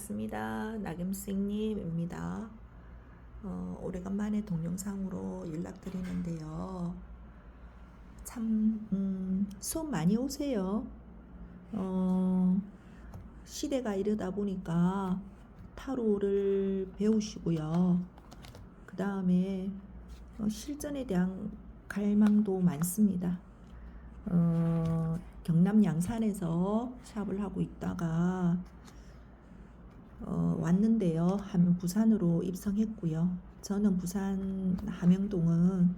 반갑습니다. 나겸생님입니다. 오래간만에 동영상으로 연락드리는데요. 참 수업 많이 오세요. 시대가 이러다 보니까 타로를 배우시고요. 그 다음에 실전에 대한 갈망도 많습니다. 경남 양산에서 샵을 하고 있다가 왔는데요. 부산으로 입성했고요. 저는 부산 함영동은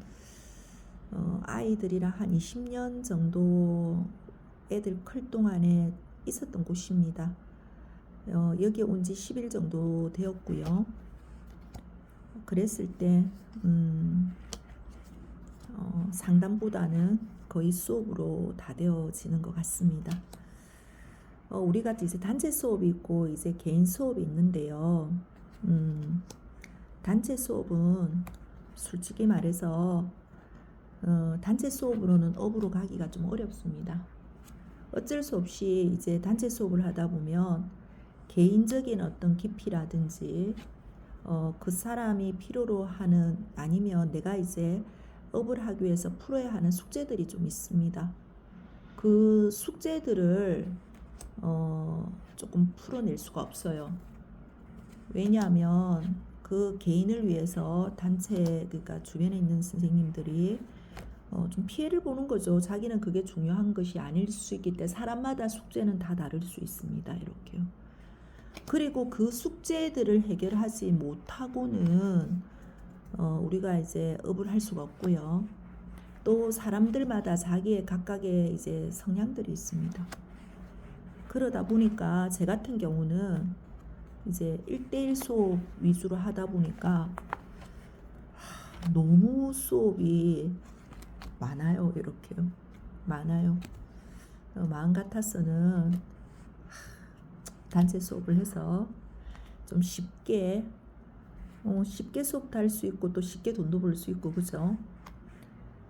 아이들이랑 한 20년 정도 애들 클 동안에 있었던 곳입니다. 여기 온 지 10일 정도 되었고요. 그랬을 때 상담보다는 거의 수업으로 다 되어지는 것 같습니다. 우리가 이제 단체 수업이 있고 이제 개인 수업이 있는데요. 단체 수업은 솔직히 말해서 단체 수업으로는 업으로 가기가 좀 어렵습니다. 어쩔 수 없이 이제 단체 수업을 하다 보면 개인적인 어떤 깊이라든지 그 사람이 필요로 하는 아니면 내가 이제 업을 하기 위해서 풀어야 하는 숙제들이 좀 있습니다. 그 숙제들을 조금 풀어낼 수가 없어요. 왜냐하면 그 개인을 위해서 단체, 그러니까 주변에 있는 선생님들이 좀 피해를 보는 거죠. 자기는 그게 중요한 것이 아닐 수 있기 때문에 사람마다 숙제는 다 다를 수 있습니다. 이렇게요. 그리고 그 숙제들을 해결하지 못하고는 우리가 이제 업을 할 수가 없고요. 또 사람들마다 자기의 각각의 이제 성향들이 있습니다. 그러다 보니까 제 같은 경우는 이제 1대1 수업 위주로 하다 보니까 너무 수업이 많아요. 이렇게요. 많아요. 마음 같아서는 단체 수업을 해서 좀 쉽게 수업도 할 수 있고 또 쉽게 돈도 벌 수 있고 그죠?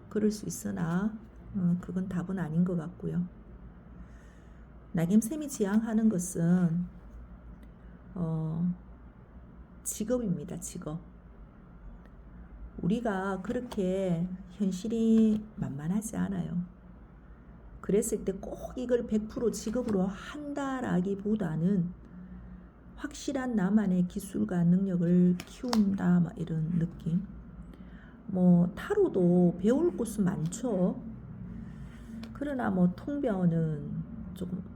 그럴 수 있으나 그건 답은 아닌 것 같고요. 나겸쌤이 지향하는 것은 직업입니다. 직업. 우리가 그렇게 현실이 만만하지 않아요. 그랬을 때 꼭 이걸 100% 직업으로 한다라기보다는 확실한 나만의 기술과 능력을 키운다 막 이런 느낌. 타로도 배울 곳은 많죠. 그러나 통변은 조금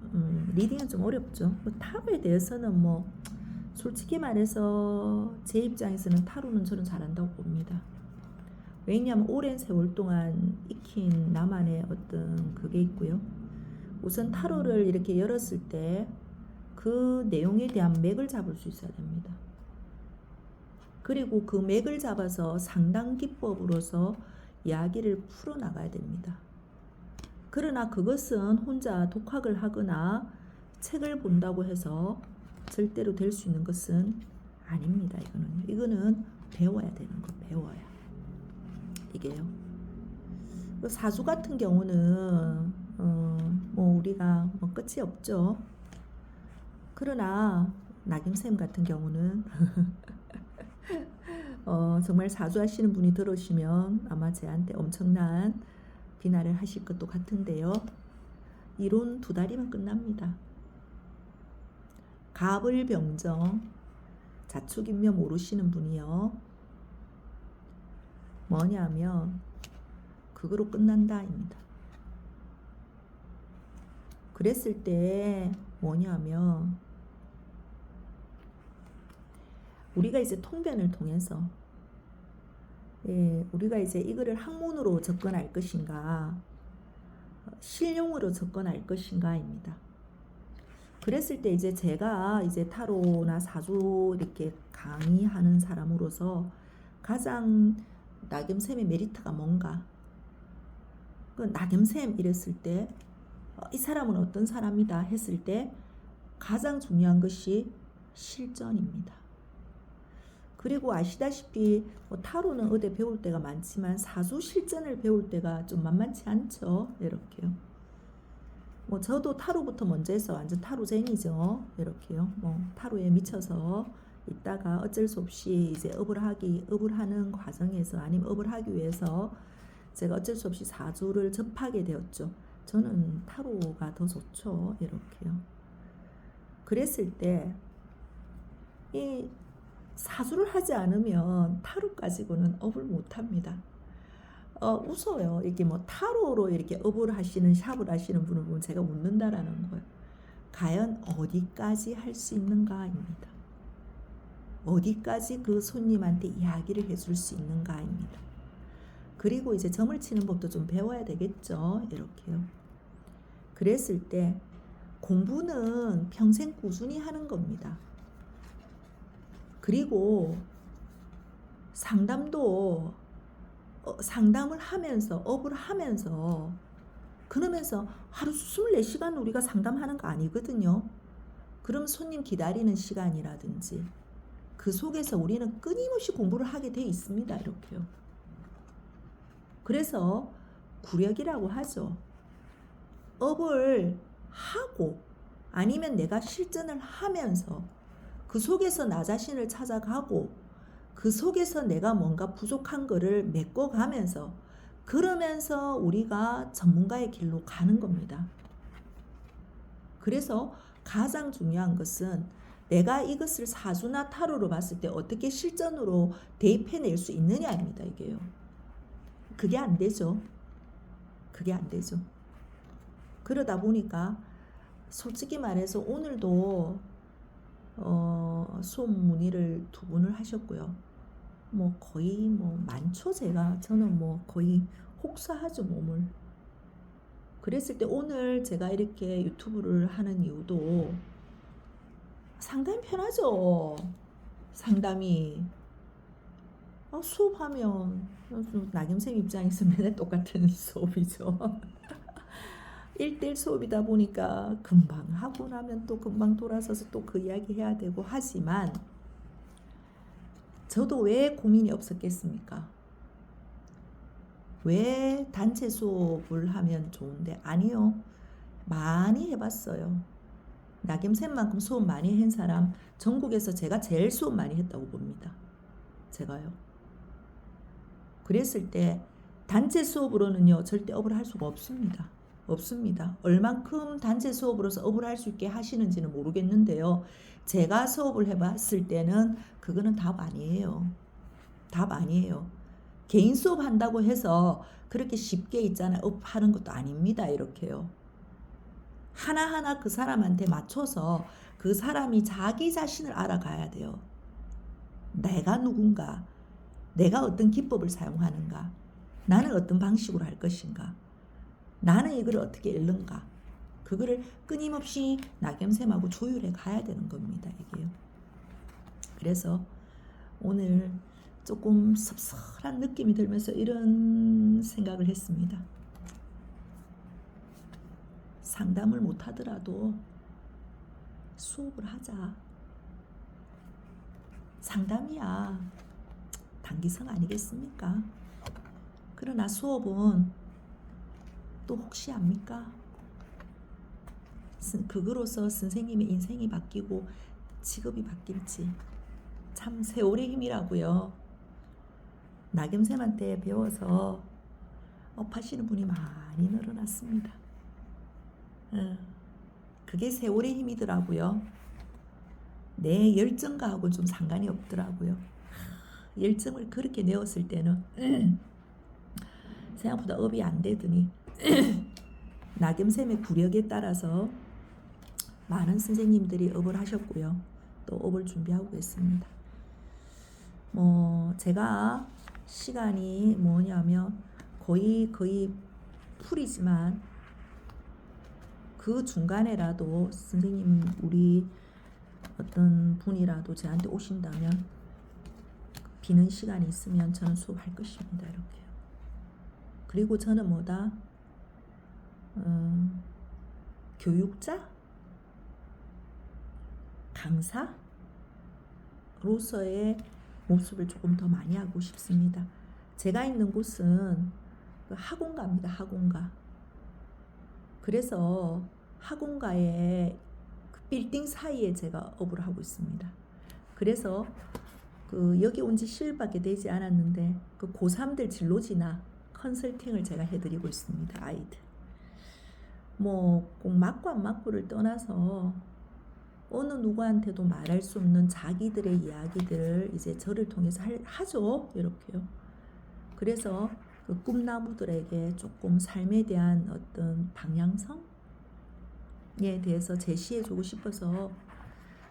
리딩은 좀 어렵죠. 타로에 대해서는 솔직히 말해서 제 입장에서는 타로는 저는 잘한다고 봅니다. 왜냐하면 오랜 세월 동안 익힌 나만의 어떤 그게 있고요. 우선 타로를 이렇게 열었을 때 그 내용에 대한 맥을 잡을 수 있어야 됩니다. 그리고 그 맥을 잡아서 상담 기법으로서 이야기를 풀어나가야 됩니다. 그러나 그것은 혼자 독학을 하거나 책을 본다고 해서 절대로 될 수 있는 것은 아닙니다. 이거는 배워야 되는 거, 배워야. 이게요. 사주 같은 경우는 우리가 끝이 없죠. 그러나 나겸쌤 같은 경우는 정말 사주하시는 분이 들어오시면 아마 저한테 엄청난 비난을 하실 것도 같은데요. 이론 2달이면 끝납니다. 갑을병정 자축인묘 모르시는 분이요. 뭐냐면 그거로 끝난다입니다. 그랬을 때 뭐냐면 우리가 이제 통변을 통해서 우리가 이제 이거를 학문으로 접근할 것인가 실용으로 접근할 것인가입니다. 그랬을 때 이제 제가 이제 타로나 사주 이렇게 강의하는 사람으로서 가장 나겸쌤의 메리트가 뭔가 그 나겸쌤 이랬을 때 이 사람은 어떤 사람이다 했을 때 가장 중요한 것이 실전입니다. 그리고 아시다시피 타로는 어디 배울 때가 많지만 사주 실전을 배울 때가 좀 만만치 않죠. 이렇게요. 뭐 저도 타로부터 먼저 해서 완전 타로쟁이죠. 이렇게요. 뭐 타로에 미쳐서 있다가 어쩔 수 없이 이제 업을 하는 과정에서 아니면 업을 하기 위해서 제가 어쩔 수 없이 사주를 접하게 되었죠. 저는 타로가 더 좋죠. 이렇게요. 그랬을 때 이 사주를 하지 않으면 타로 가지고는 업을 못 합니다. 웃어요. 이렇게 뭐 타로로 이렇게 업을 하시는 샵을 하시는 분을 보면 제가 웃는다라는 거예요. 과연 어디까지 할 수 있는가입니다. 어디까지 그 손님한테 이야기를 해줄 수 있는가입니다. 그리고 이제 점을 치는 법도 좀 배워야 되겠죠. 이렇게요. 그랬을 때 공부는 평생 꾸준히 하는 겁니다. 그리고 상담도 상담을 하면서 업을 하면서 그러면서 하루 24시간 우리가 상담하는 거 아니거든요. 그럼 손님 기다리는 시간이라든지 그 속에서 우리는 끊임없이 공부를 하게 돼 있습니다. 이렇게요. 그래서 구력이라고 하죠. 업을 하고 아니면 내가 실전을 하면서 그 속에서 나 자신을 찾아가고 그 속에서 내가 뭔가 부족한 거를 메꿔가면서 그러면서 우리가 전문가의 길로 가는 겁니다. 그래서 가장 중요한 것은 내가 이것을 사주나 타로로 봤을 때 어떻게 실전으로 대입해낼 수 있느냐입니다. 이게요. 그게 안 되죠. 그게 안 되죠. 그러다 보니까 솔직히 말해서 오늘도 수업 문의를 2분을 하셨고요. 뭐 거의 뭐 많죠. 저는 뭐 거의 혹사하죠 몸을. 그랬을 때 오늘 제가 이렇게 유튜브를 하는 이유도 상당히 편하죠. 상담이 수업하면 나겸쌤 입장에서 맨날 똑같은 수업이죠. 1대1 수업이다 보니까 금방 하고 나면 또 금방 돌아서서 또 그 이야기 해야 되고 하지만 저도 왜 고민이 없었겠습니까? 왜 단체 수업을 하면 좋은데? 아니요. 많이 해봤어요. 나겸쌤만큼 수업 많이 한 사람 전국에서 제가 제일 수업 많이 했다고 봅니다. 제가요. 그랬을 때 단체 수업으로는요 절대 업을 할 수가 없습니다. 없습니다. 얼만큼 단체 수업으로서 업을 할 수 있게 하시는지는 모르겠는데요. 제가 수업을 해봤을 때는 그거는 답 아니에요. 답 아니에요. 개인 수업 한다고 해서 그렇게 쉽게 있잖아요. 업 하는 것도 아닙니다. 이렇게요. 하나하나 그 사람한테 맞춰서 그 사람이 자기 자신을 알아가야 돼요. 내가 누군가, 내가 어떤 기법을 사용하는가, 나는 어떤 방식으로 할 것인가, 나는 이걸 어떻게 읽는가, 그거를 끊임없이 나겸쌤하고 조율해 가야 되는 겁니다. 이게요. 그래서 오늘 조금 섭섭한 느낌이 들면서 이런 생각을 했습니다. 상담을 못 하더라도 수업을 하자. 상담이야 단기성 아니겠습니까? 그러나 수업은 또 혹시 압니까? 그거로서 선생님의 인생이 바뀌고 직업이 바뀔지 참 세월의 힘이라고요. 나겸쌤한테 배워서 업하시는 분이 많이 늘어났습니다. 그게 세월의 힘이더라고요. 내 열정과하고는 좀 상관이 없더라고요. 열정을 그렇게 내었을 때는 생각보다 업이 안 되더니 나겸쌤의 구력에 따라서 많은 선생님들이 업을 하셨고요. 또 업을 준비하고 있습니다. 뭐 제가 시간이 뭐냐면 거의 풀이지만 그 중간에라도 선생님 우리 어떤 분이라도 저한테 오신다면 비는 시간이 있으면 저는 수업할 것입니다. 이렇게요. 그리고 저는 뭐다? 교육자? 강사로서의 모습을 조금 더 많이 하고 싶습니다. 제가 있는 곳은 학원가입니다. 학원가. 그래서 학원가의 그 빌딩 사이에 제가 업을 하고 있습니다. 그래서 그 여기 온 지 10일밖에 되지 않았는데 그 고3들 진로지나 컨설팅을 제가 해드리고 있습니다. 아이들. 뭐 꼭 맞고 안 맞고를 떠나서 어느 누구한테도 말할 수 없는 자기들의 이야기들을 이제 저를 통해서 하죠. 이렇게요. 그래서 그 꿈나무들에게 조금 삶에 대한 어떤 방향성에 대해서 제시해주고 싶어서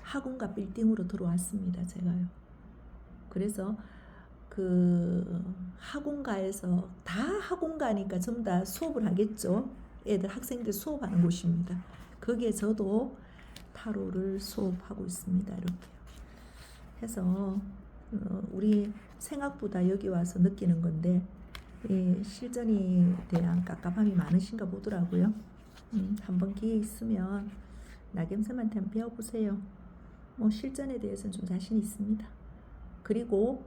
학원가 빌딩으로 들어왔습니다. 제가요. 그래서 그 학원가에서 다 학원가니까 전부 다 수업을 하겠죠. 애들 학생들 수업하는 곳입니다. 거기에 저도 타로를 수업하고 있습니다. 이렇게 해서 우리 생각보다 여기 와서 느끼는 건데 이 실전에 대한 깝깝함이 많으신가 보더라고요. 한번 기회 있으면 나겸쌤한테 한번 배워보세요. 뭐 실전에 대해서는 좀 자신 있습니다. 그리고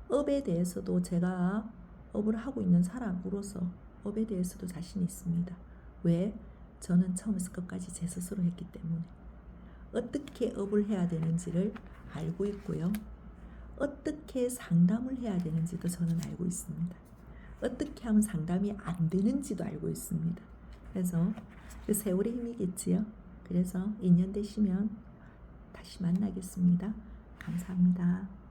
업에 대해서도 제가 업을 하고 있는 사람으로서 업에 대해서도 자신 있습니다. 왜? 저는 처음에서 끝까지 제 스스로 했기 때문에 어떻게 업을 해야 되는지를 알고 있고요. 어떻게 상담을 해야 되는지도 저는 알고 있습니다. 어떻게 하면 상담이 안 되는지도 알고 있습니다. 그래서 그 세월의 힘이겠지요. 그래서 인연 되시면 다시 만나겠습니다. 감사합니다.